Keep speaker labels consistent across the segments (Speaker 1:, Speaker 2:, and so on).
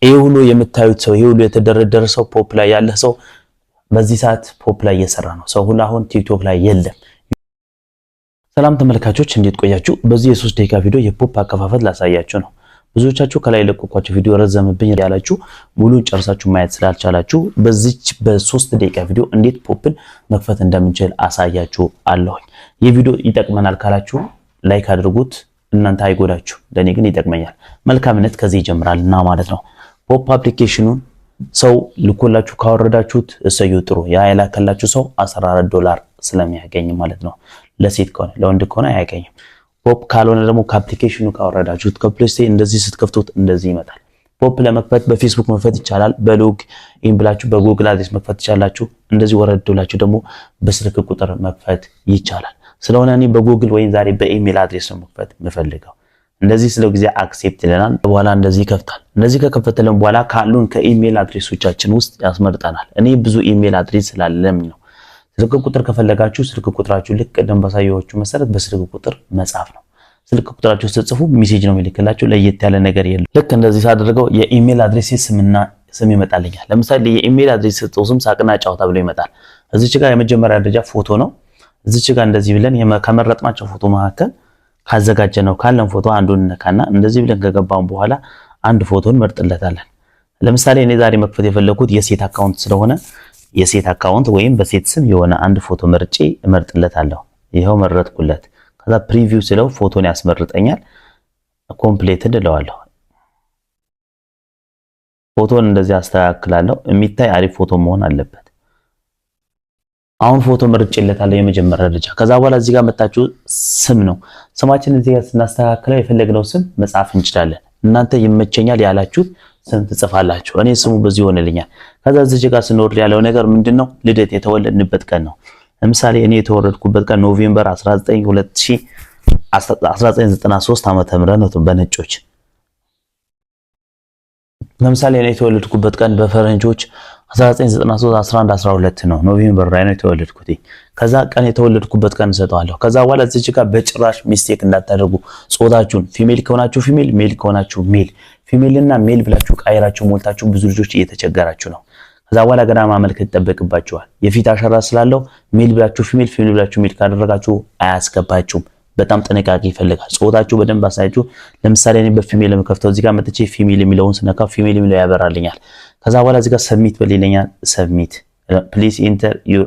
Speaker 1: ይሄ ሁሉ የምታዩት ሰው ይሄ ሁሉ የተደረደረ ሰው ፖፕ ላይ ያለ ሰው በዚህ ሰዓት ፖፕ ላይ እየሰራ ነው። ሰው ሁሉ አሁን ቲክቶክ ላይ የለም። ሰላም ተመልካቾች እንዴት ቆያችሁ? በዚህ የ3 ደቂቃ ቪዲዮ የፖፕ አከፋፈት ላሳያችሁ ነው። ብዙዎቻችሁ ከላይ ለቆቋችሁ ቪዲዮ ረዘምብኝ ያላችሁ ሙሉን ጨርሳችሁ ማየት ስላልቻላችሁ በዚች በ3 ደቂቃ ቪዲዮ እንዴት ፖፕን መክፈት እንደምንችል አሳያችሁ አለሁኝ። ይህ ቪዲዮ ይጠቅመናል ካላችሁ ላይክ አድርጉት። እናንተ አይጎዳችሁ፣ ለኔ ግን ይጠቅመኛል። መልካምነት ከዚህ ይጀምራልና ማለት ነው። ፖፕ አፕሊኬሽኑን ሰው ልኮላችሁ ካወረዳችሁት እሰዩ ጥሩ። ያ ያላከላችሁ ሰው $14 ስለሚያገኝ ማለት ነው። ለሴት ከሆነ ለወንድ ከሆነ አያገኝም። ፖፕ ካልሆነ ደግሞ ከአፕሊኬሽኑ ካወረዳችሁት ከፕሌይ ስቶር እንደዚህ ስትከፍቱት እንደዚህ ይመጣል። ፖፕ ለመክፈት በፌስቡክ መክፈት ይቻላል። በሎግ ኢን ብላችሁ በጉግል አድሬስ መክፈት ይቻላችሁ። እንደዚህ ወረድ ብላችሁ ደግሞ በስልክ ቁጥር መክፈት ይቻላል። ስለሆነ እኔ በጉግል ወይም ዛሬ በኢሜል አድሬስ ነው መክፈት የምፈልገው። እንደዚህ ስለው ጊዜ አክሴፕት ይለናል። በኋላ እንደዚህ ይከፍታል። እንደዚህ ከከፈተልን በኋላ ካሉን ከኢሜል አድሬሶቻችን ውስጥ ያስመርጠናል። እኔ ብዙ ኢሜል አድሬስ ስላለኝ ነው። ስልክ ቁጥር ከፈለጋችሁ ስልክ ቁጥራችሁ ልክ ቀደም ባሳየኋችሁ መሰረት በስልክ ቁጥር መጻፍ ነው። ስልክ ቁጥራችሁ ስትጽፉ ሜሴጅ ነው የሚልክላችሁ። ለየት ያለ ነገር የለም። ልክ እንደዚህ ሳደርገው የኢሜል አድሬስ ስም ይመጣልኛል። ለምሳሌ የኢሜል አድሬስ ስትጽፉ ስም ሳቅና ጫወታ ብሎ ይመጣል። እዚች ጋር የመጀመሪያ ደረጃ ፎቶ ነው። እዚች ጋር እንደዚህ ብለን ከመረጥናቸው ፎቶ መካከል ካዘጋጀነው ካለን ፎቶ አንዱን ነካና እንደዚህ ብለን ከገባን በኋላ አንድ ፎቶን መርጥለታለን። ለምሳሌ እኔ ዛሬ መክፈት የፈለኩት የሴት አካውንት ስለሆነ የሴት አካውንት ወይም በሴት ስም የሆነ አንድ ፎቶ መርጬ እመርጥለታለሁ። ይሄው መረጥኩለት። ከዛ ፕሪቪው ስለው ፎቶን ያስመርጠኛል። ኮምፕሌትድ እለዋለሁ። ፎቶን እንደዚህ አስተካክላለሁ። የሚታይ አሪፍ ፎቶ መሆን አለበት። አሁን ፎቶ መርጬለታለሁ የመጀመሪያ ደረጃ። ከዛ በኋላ እዚህ ጋር መጣችሁ ስም ነው። ስማችንን እዚህ ጋር ስናስተካክለው የፈለግነው ስም መጻፍ እንችላለን። እናንተ ይመቸኛል ያላችሁት ስም ትጽፋላችሁ። እኔ ስሙ በዚህ ሆነልኛል። ከዛ እዚህ ጋር ስንወርድ ያለው ነገር ምንድነው? ልደት የተወለድንበት ቀን ነው። ለምሳሌ እኔ የተወለድኩበት ቀን ኖቬምበር 1993 ዓመተ ምህረት ነው በነጮች። ለምሳሌ እኔ የተወለድኩበት ቀን በፈረንጆች 1993 11 12 ነው። ኖቬምበር ላይ ነው የተወለድኩት። ከዛ ቀን የተወለድኩበት ቀን ሰጠዋለሁ። ከዛ በኋላ እዚህ ጋር በጭራሽ ሚስቴክ እንዳታደርጉ ጾታችሁን ፊሜል ከሆናችሁ ፊሜል፣ ሜል ከሆናችሁ ሜል፣ ፊሜልና ሜል ብላችሁ ቃይራችሁ ሞልታችሁ ብዙ ልጆች እየተቸገራችሁ ነው። ከዛ በኋላ ገና ማመልከት ይጠበቅባችኋል። የፊት አሻራ ስላለው ሜል ብላችሁ ፊሜል፣ ፊሜል ብላችሁ ሜል ካደረጋችሁ አያስገባችሁም። በጣም ጥንቃቄ ይፈልጋል። ጾታችሁ በደንብ አሳያችሁ። ለምሳሌ እኔ በፊሜል ለመከፍተው እዚህ ጋር መጥቼ ፊሜል የሚለውን ስነካ ፊሜል የሚለው ያበራልኛል። ከዛ በኋላ እዚህ ጋር ሰብሚት በሌለኛል። ሰብሚት ፕሊዝ ኢንተር ዩር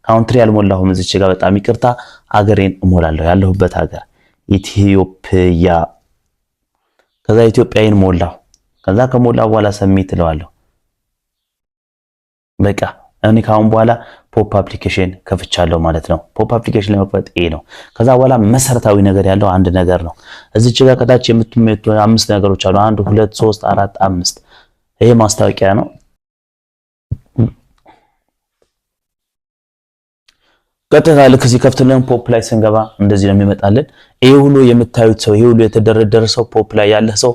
Speaker 1: ካውንትሪ አልሞላሁም። እዚች ጋር በጣም ይቅርታ አገሬን እሞላለሁ። ያለሁበት ሀገር ኢትዮጵያ። ከዛ ኢትዮጵያዊን ሞላሁ። ከዛ ከሞላሁ በኋላ ሰብሚት እለዋለሁ። በቃ እኔ ካሁን በኋላ ፖፕ አፕሊኬሽን ከፍቻለሁ ማለት ነው። ፖፕ አፕሊኬሽን ለመክፈት ይሄ ነው። ከዛ በኋላ መሰረታዊ ነገር ያለው አንድ ነገር ነው። እዚች ጋር ከታች የምትመጡ 5 ነገሮች አሉ። 1 2 3 4 5 ይሄ ማስታወቂያ ነው። ቀጥታ ልክ ሲከፍትልን ፖፕ ላይ ስንገባ እንደዚህ ነው የሚመጣልን። ይሄ ሁሉ የምታዩት ሰው ይሄ ሁሉ የተደረደረ ሰው ፖፕ ላይ ያለ ሰው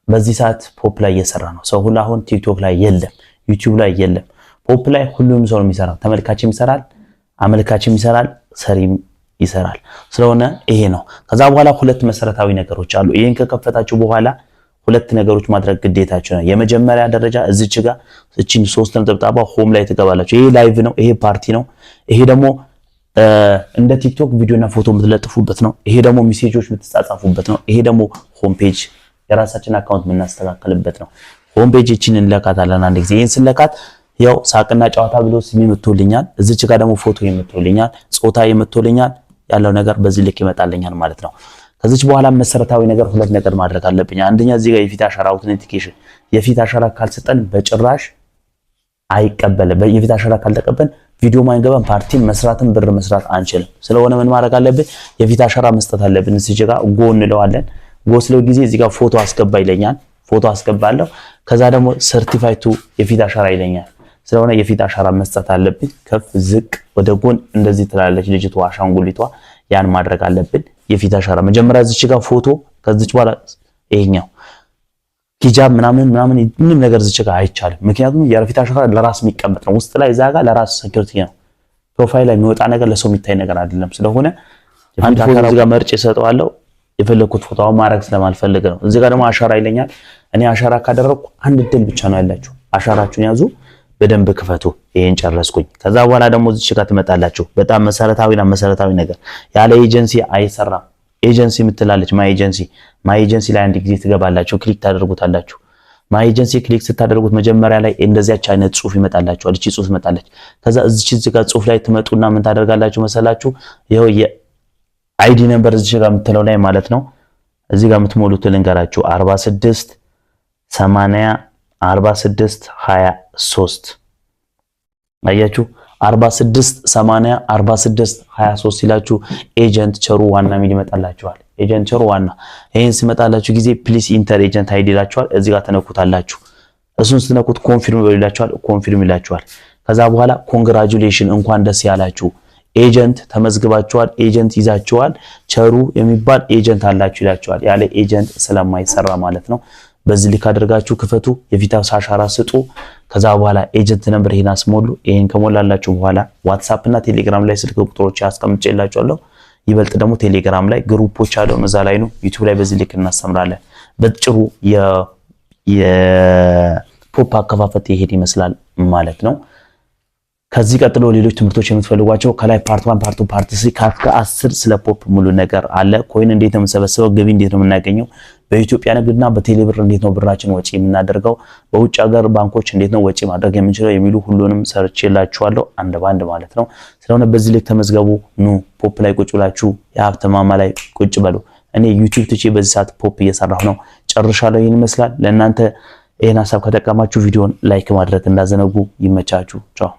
Speaker 1: በዚህ ሰዓት ፖፕ ላይ እየሰራ ነው። ሰው ሁሉ አሁን ቲክቶክ ላይ የለም፣ ዩቲዩብ ላይ የለም። ፖፕ ላይ ሁሉም ሰው ነው የሚሰራው። ተመልካችም ይሰራል፣ አመልካችም ይሰራል፣ ሰሪም ይሰራል። ስለሆነ ይሄ ነው። ከዛ በኋላ 2 መሰረታዊ ነገሮች አሉ። ይሄን ከከፈታችሁ በኋላ 2 ነገሮች ማድረግ ግዴታችሁ ነው። የመጀመሪያ ደረጃ እዚች ጋር እቺን 3 ነጥብጣባ ሆም ላይ ትገባላችሁ። ይሄ ላይቭ ነው፣ ይሄ ፓርቲ ነው። ይሄ ደግሞ እንደ ቲክቶክ ቪዲዮና ፎቶ የምትለጥፉበት ነው። ይሄ ደግሞ ሜሴጆች የምትጻጻፉበት ነው። ይሄ ደግሞ ሆም ፔጅ የራሳችን አካውንት የምናስተካክልበት ነው። ሆም ፔጅ እቺን እንለካታለን አንድ ጊዜ። ይሄን ስንለካት ያው ሳቅና ጨዋታ ብሎ ስም ይመጥቶልኛል። እዚች ጋር ደግሞ ፎቶ ይመጥቶልኛል፣ ጾታ ይመጥቶልኛል። ያለው ነገር በዚህ ልክ ይመጣልኛል ማለት ነው። ከዚች በኋላ መሰረታዊ ነገር 2 ነገር ማድረግ አለብኝ። አንደኛ እዚህ ጋር የፊት አሻራ አውተንቲኬሽን፣ የፊት አሻራ ካልሰጠን በጭራሽ አይቀበልም። የፊት አሻራ ካልተቀበልን ቪዲዮ ማንገባን ፓርቲን መስራትን ብር መስራት አንችልም። ስለሆነ ምን ማድረግ አለብን? የፊት አሻራ መስጠት አለብን። እዚህ ጋር ጎ እንለዋለን። ጎ ስለው ጊዜ እዚህ ጋር ፎቶ አስገባ ይለኛል። ፎቶ አስገባለሁ። ከዛ ደግሞ ሰርቲፋይቱ የፊት አሻራ ይለኛል። ስለሆነ የፊት አሻራ መስጠት አለብን። ከፍ ዝቅ ወደ ጎን እንደዚህ ትላለች ልጅቷ አሻንጉሊቷ። ያን ማድረግ አለብን። የፊት አሻራ መጀመሪያ እዚች ጋር ፎቶ፣ ከዚች በኋላ ይሄኛው ሂጃብ ምናምን ምንም ነገር እዚች ጋር አይቻልም። ምክንያቱም የፊት አሻራ ለራስ የሚቀመጥ ነው። ውስጥ ላይ እዛ ጋር ለራስ ሴኩሪቲ ነው። ፕሮፋይል ላይ የሚወጣ ነገር ለሰው የሚታይ ነገር አይደለም። ስለሆነ አንድ ፎቶ እዚህ ጋር መርጬ ሰጠዋለሁ። የፈለኩት ፎቶ ማድረግ ስለማልፈልግ ነው። እዚህ ጋር ደግሞ አሻራ ይለኛል። እኔ አሻራ ካደረኩ አንድ እድል ብቻ ነው ያላችሁ። አሻራችሁን ያዙ፣ በደንብ ክፈቱ። ይሄን ጨረስኩኝ። ከዛ በኋላ ደግሞ እዚህ ጋር ትመጣላችሁ። በጣም መሰረታዊ ነገር ያለ ኤጀንሲ አይሰራም። ኤጀንሲ የምትላለች ማይ ኤጀንሲ ላይ አንድ ጊዜ ትገባላችሁ፣ ክሊክ ታደርጉታላችሁ። ማይ ኤጀንሲ ክሊክ ስታደርጉት መጀመሪያ ላይ እንደዚያች አይነት ጽሁፍ ይመጣላችኋል። እቺ ጽሁፍ ትመጣለች። ከዛ እዚህ ጋር ጽሁፍ ላይ ትመጡና ምን ታደርጋላችሁ መሰላችሁ? ይሄው የአይዲ ነምበር እዚህ ጋር የምትለው ላይ ማለት ነው። እዚህ ጋር የምትሞሉት ልንገራችሁ 46 80 46 23 አያችሁ 46 80 46 23 ሲላችሁ ኤጀንት ቸሩ ዋና ሚል ይመጣላችኋል። ኤጀንት ቸሩ ዋና ይሄን ሲመጣላችሁ ጊዜ ፕሊስ ኢንተር ኤጀንት አይዲ ይላችኋል። እዚህ ጋር ተነኩታላችሁ። እሱን ስትነኩት ኮንፊርም ይላችኋል። ኮንፊርም ይላችኋል። ከዛ በኋላ ኮንግራቹሌሽን እንኳን ደስ ያላችሁ ኤጀንት ተመዝግባችኋል፣ ኤጀንት ይዛችኋል፣ ቸሩ የሚባል ኤጀንት አላችሁ ይላችኋል። ያለ ኤጀንት ስለማይሰራ ማለት ነው። በዚህ ልክ አድርጋችሁ ክፈቱ፣ የፊታው አሻራ ስጡ። ከዛ በኋላ ኤጀንት ነምበር ይሄን አስሞሉ። ይሄን ከሞላላችሁ በኋላ ዋትስአፕ እና ቴሌግራም ላይ ስልክ ቁጥሮች አስቀምጬላችኋለሁ። ይበልጥ ደግሞ ቴሌግራም ላይ ግሩፖች አለው፣ እዛ ላይ ነው። ዩቲዩብ ላይ በዚህ ልክ እናስተምራለን። በጥሩ የፖፕ አከፋፈት ይሄድ ይመስላል ማለት ነው። ከዚህ ቀጥሎ ሌሎች ትምህርቶች የምትፈልጓቸው ከላይ ፓርት 1 ፓርት 2 ፓርት 3 ከአስከ 10 ስለ ፖፕ ሙሉ ነገር አለ። ኮይን እንዴት ነው የምንሰበስበው፣ ገቢ እንዴት ነው የምናገኘው፣ በኢትዮጵያ ንግድና በቴሌብር እንዴት ነው ብራችን ወጪ የምናደርገው፣ በውጭ ሀገር ባንኮች እንዴት ነው ወጪ ማድረግ የምንችለው የሚሉ ሁሉንም ሰርቼላችኋለሁ አንድ ባንድ ማለት ነው። ስለሆነ በዚህ ልክ ተመዝገቡ። ኑ ፖፕ ላይ ቁጭ ብላችሁ የሀብት ማማ ላይ ቁጭ በሉ። እኔ ዩቲዩብ ትቼ በዚህ ሰዓት ፖፕ እየሰራሁ ነው። ጨርሻለሁ። ይሄን ይመስላል። ለእናንተ ይሄን ሐሳብ ከጠቀማችሁ ቪዲዮን ላይክ ማድረግ እንዳዘነጉ። ይመቻችሁ። ቻው